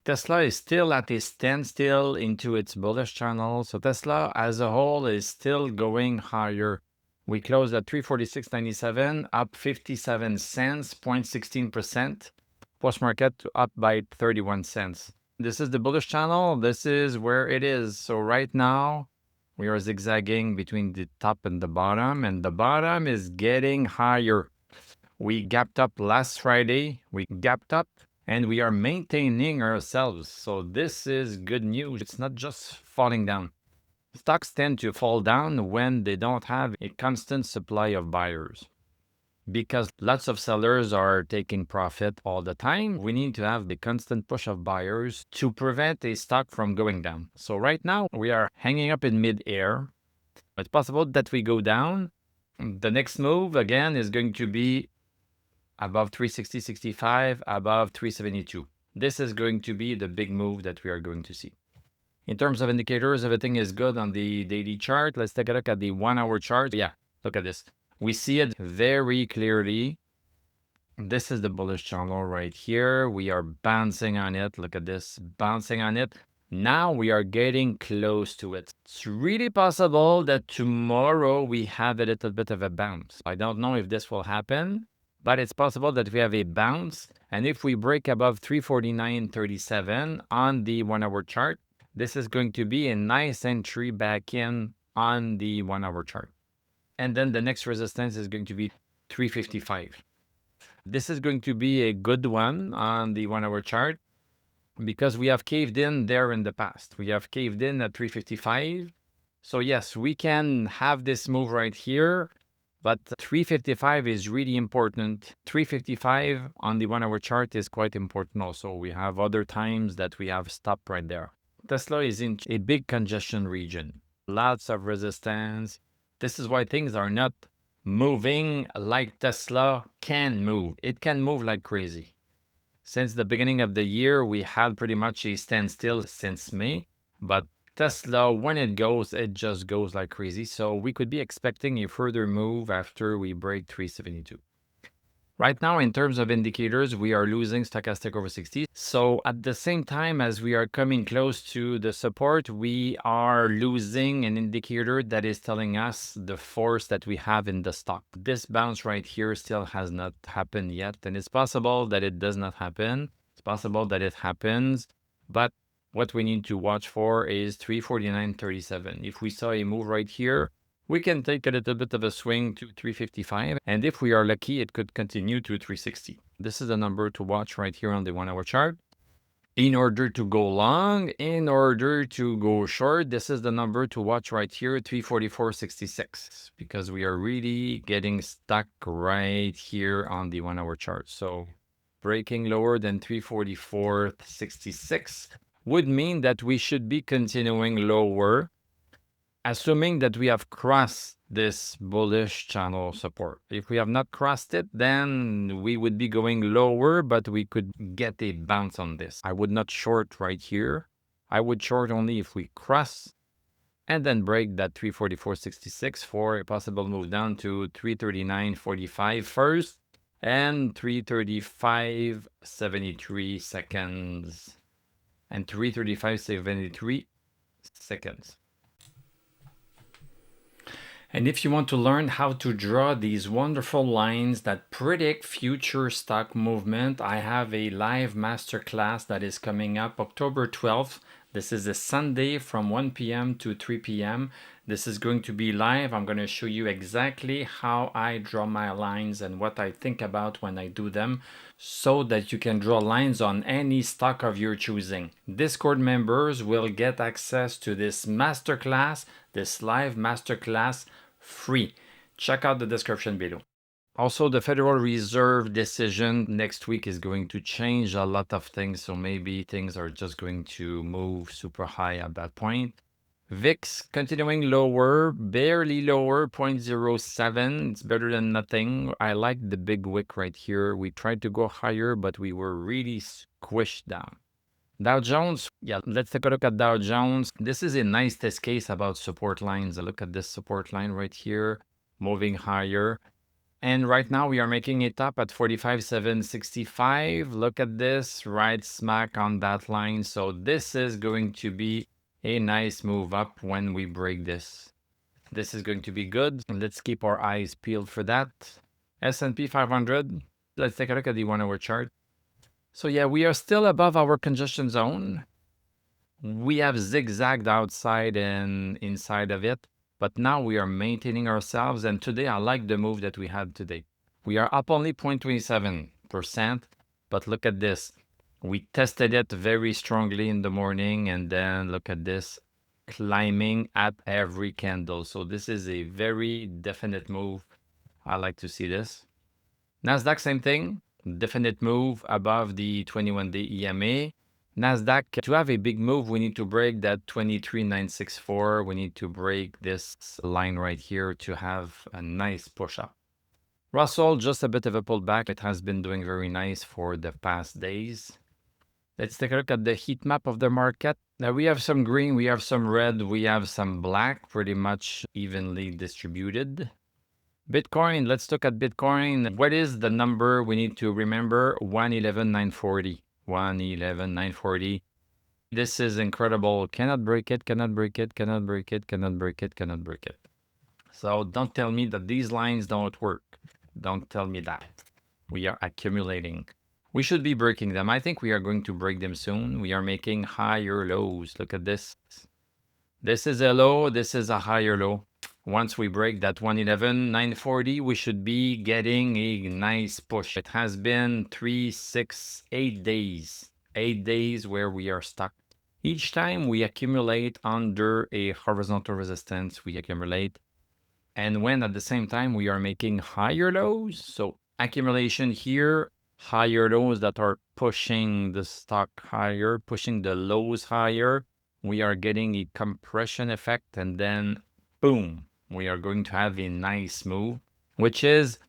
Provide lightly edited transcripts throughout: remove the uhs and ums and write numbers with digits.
Tesla is still at a standstill into its bullish channel. So Tesla as a whole is still going higher. We closed at 346.97, up 57 cents, 0.16%. Post-market up by 31 cents. This is the bullish channel. This is where it is. So right now, we are zigzagging between the top and the bottom is getting higher. We gapped up last Friday. We gapped up and we are maintaining ourselves. So this is good news. It's not just falling down. Stocks tend to fall down when they don't have a constant supply of buyers. Because lots of sellers are taking profit all the time, we need to have the constant push of buyers to prevent a stock from going down. So right now, we are hanging up in mid-air. It's possible that we go down. The next move, again, is going to be above 360.65, above 372. This is going to be the big move that we are going to see. In terms of indicators, everything is good on the daily chart. Let's take a look at the 1 hour chart. Yeah, look at this. We see it very clearly. This is the bullish channel right here. We are bouncing on it. Look at this, bouncing on it. Now we are getting close to it. It's really possible that tomorrow we have a little bit of a bounce. I don't know if this will happen, but it's possible that we have a bounce. And if we break above 349.37 on the 1 hour chart, this is going to be a nice entry back in on the 1 hour chart. And then the next resistance is going to be 355. This is going to be a good one on the 1 hour chart because we have caved in there in the past. We have caved in at 355. So yes, we can have this move right here, but 355 is really important. 355 on the 1 hour chart is quite important also. We have other times that we have stopped right there. Tesla is in a big congestion region. Lots of resistance. This is why things are not moving like Tesla can move. It can move like crazy. Since the beginning of the year, we had pretty much a standstill since May, but Tesla, when it goes, it just goes like crazy. So we could be expecting a further move after we break 372. Right now, in terms of indicators, we are losing stochastic over 60. So at the same time as we are coming close to the support, we are losing an indicator that is telling us the force that we have in the stock. This bounce right here still has not happened yet, and it's possible that it does not happen. It's possible that it happens, but what we need to watch for is 349.37. If we saw a move right here, we can take a little bit of a swing to 355, and if we are lucky, it could continue to 360. This is the number to watch right here on the 1 hour chart. In order to go long, in order to go short, this is the number to watch right here, 344.66, because we are really getting stuck right here on the 1 hour chart. So breaking lower than 344.66 would mean that we should be continuing lower, assuming that we have crossed this bullish channel support. If we have not crossed it, then we would be going lower, but we could get a bounce on this. I would not short right here. I would short only if we cross and then break that 344.66 for a possible move down to 339.45 first and 335.73 seconds and 335.73 seconds. And if you want to learn how to draw these wonderful lines that predict future stock movement, I have a live masterclass that is coming up October 12th. This is a Sunday from 1 p.m. to 3 p.m. This is going to be live. I'm going to show you exactly how I draw my lines and what I think about when I do them so that you can draw lines on any stock of your choosing. Discord members will get access to this masterclass, this live masterclass, free. Check out the description below. Also, the Federal Reserve decision next week is going to change a lot of things, so maybe things are just going to move super high at that point. VIX continuing lower, barely lower, 0.07. It's better than nothing. I like the big wick right here. We tried to go higher, but we were really squished down. Dow Jones, yeah, let's take a look at Dow Jones. This is a nice test case about support lines. Look at this support line right here, moving higher. And right now we are making it up at 45,765. Look at this, right smack on that line. So this is going to be a nice move up when we break this. This is going to be good. Let's keep our eyes peeled for that. S&P 500. Let's take a look at the 1 hour chart. So yeah, we are still above our congestion zone. We have zigzagged outside and inside of it, but now we are maintaining ourselves. And today, I like the move that we had today. We are up only 0.27%, but look at this. We tested it very strongly in the morning, and then look at this, climbing at every candle. So this is a very definite move. I like to see this. Nasdaq, same thing. Definite move above the 21-day EMA. Nasdaq, to have a big move, we need to break that 23,964. We need to break this line right here to have a nice push up. Russell, just a bit of a pullback. It has been doing very nice for the past days. Let's take a look at the heat map of the market. Now we have some green, we have some red, we have some black, pretty much evenly distributed. Bitcoin, let's look at Bitcoin. What is the number we need to remember? 111,940. 111,940. This is incredible. Cannot break it, cannot break it, cannot break it, cannot break it, cannot break it. So don't tell me that these lines don't work. Don't tell me that. We are accumulating. We should be breaking them. I think we are going to break them soon. We are making higher lows. Look at this. This is a low. This is a higher low. Once we break that 111,940, we should be getting a nice push. It has been 3, 6, 8 days. 8 days where we are stuck. Each time we accumulate under a horizontal resistance, we accumulate. And when at the same time we are making higher lows, so accumulation here, higher lows that are pushing the stock higher, pushing the lows higher, we are getting a compression effect, and then boom, we are going to have a nice move, which is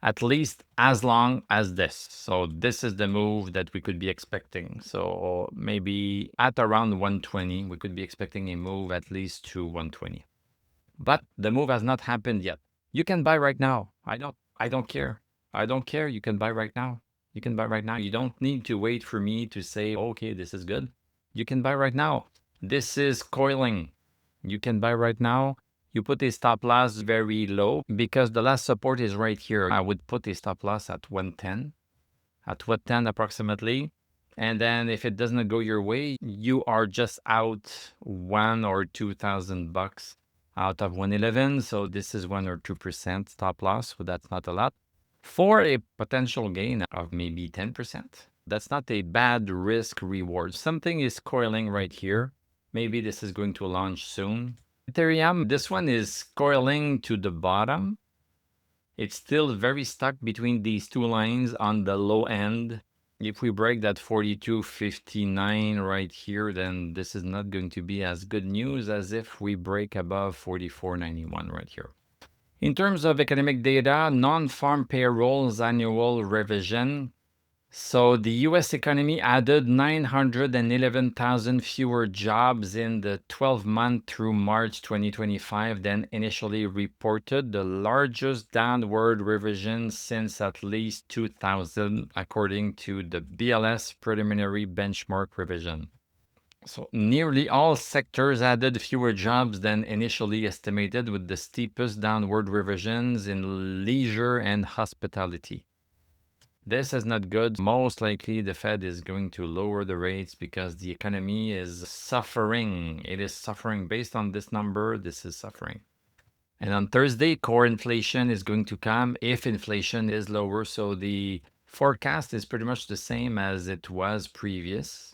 at least as long as this. So this is the move that we could be expecting. So maybe at around 120, we could be expecting a move at least to 120. But the move has not happened yet. You can buy right now. I don't care. I don't care. You can buy right now. You can buy right now. You don't need to wait for me to say, okay, this is good. You can buy right now. This is coiling. You can buy right now. You put a stop loss very low because the last support is right here. I would put a stop loss at 110, at 110 approximately. And then if it doesn't go your way, you are just out $1,000 or $2,000 out of 111. So this is 1 or 2% stop loss. So that's not a lot. For a potential gain of maybe 10%, that's not a bad risk reward. Something is coiling right here. Maybe this is going to launch soon. Ethereum, this one is coiling to the bottom. It's still very stuck between these two lines on the low end. If we break that 42.59 right here, then this is not going to be as good news as if we break above 44.91 right here. In terms of economic data, non-farm payrolls annual revision. So the US economy added 911,000 fewer jobs in the 12-month through March 2025 than initially reported, the largest downward revision since at least 2000, according to the BLS preliminary benchmark revision. So nearly all sectors added fewer jobs than initially estimated, with the steepest downward revisions in leisure and hospitality. This is not good. Most likely the Fed is going to lower the rates because the economy is suffering. It is suffering. Based on this number, this is suffering. And on Thursday, core inflation is going to come if inflation is lower. So the forecast is pretty much the same as it was previous.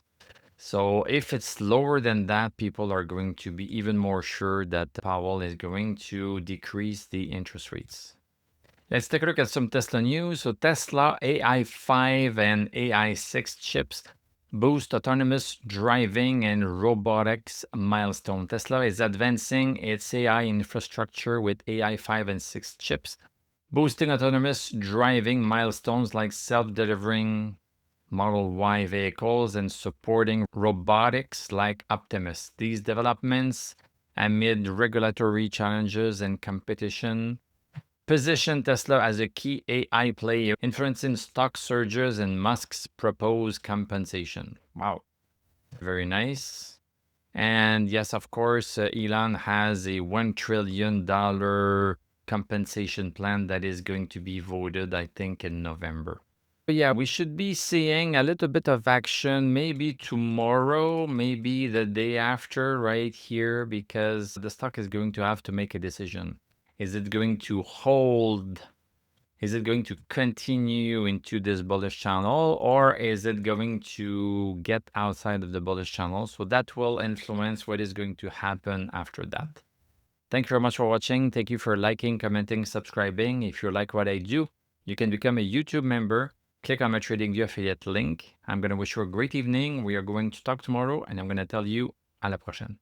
So if it's lower than that, people are going to be even more sure that Powell is going to decrease the interest rates. Let's take a look at some Tesla news. So Tesla AI5 and AI6 chips boost autonomous driving and robotics milestone. Tesla is advancing its AI infrastructure with AI5 and 6 chips, boosting autonomous driving milestones like self-delivering Model Y vehicles and supporting robotics like Optimus. These developments amid regulatory challenges and competition position Tesla as a key AI player, influencing stock surges and Musk's proposed compensation. Wow, very nice. And yes, of course, Elon has a $1 trillion compensation plan that is going to be voted, I think, in November. But yeah, we should be seeing a little bit of action maybe tomorrow, maybe the day after, right here, because the stock is going to have to make a decision. Is it going to hold? Is it going to continue into this bullish channel, or is it going to get outside of the bullish channel? So that will influence what is going to happen after that. Thank you very much for watching. Thank you for liking, commenting, subscribing. If you like what I do, you can become a YouTube member. Click on my TradingView affiliate link. I'm going to wish you a great evening. We are going to talk tomorrow, and I'm going to tell you à la prochaine.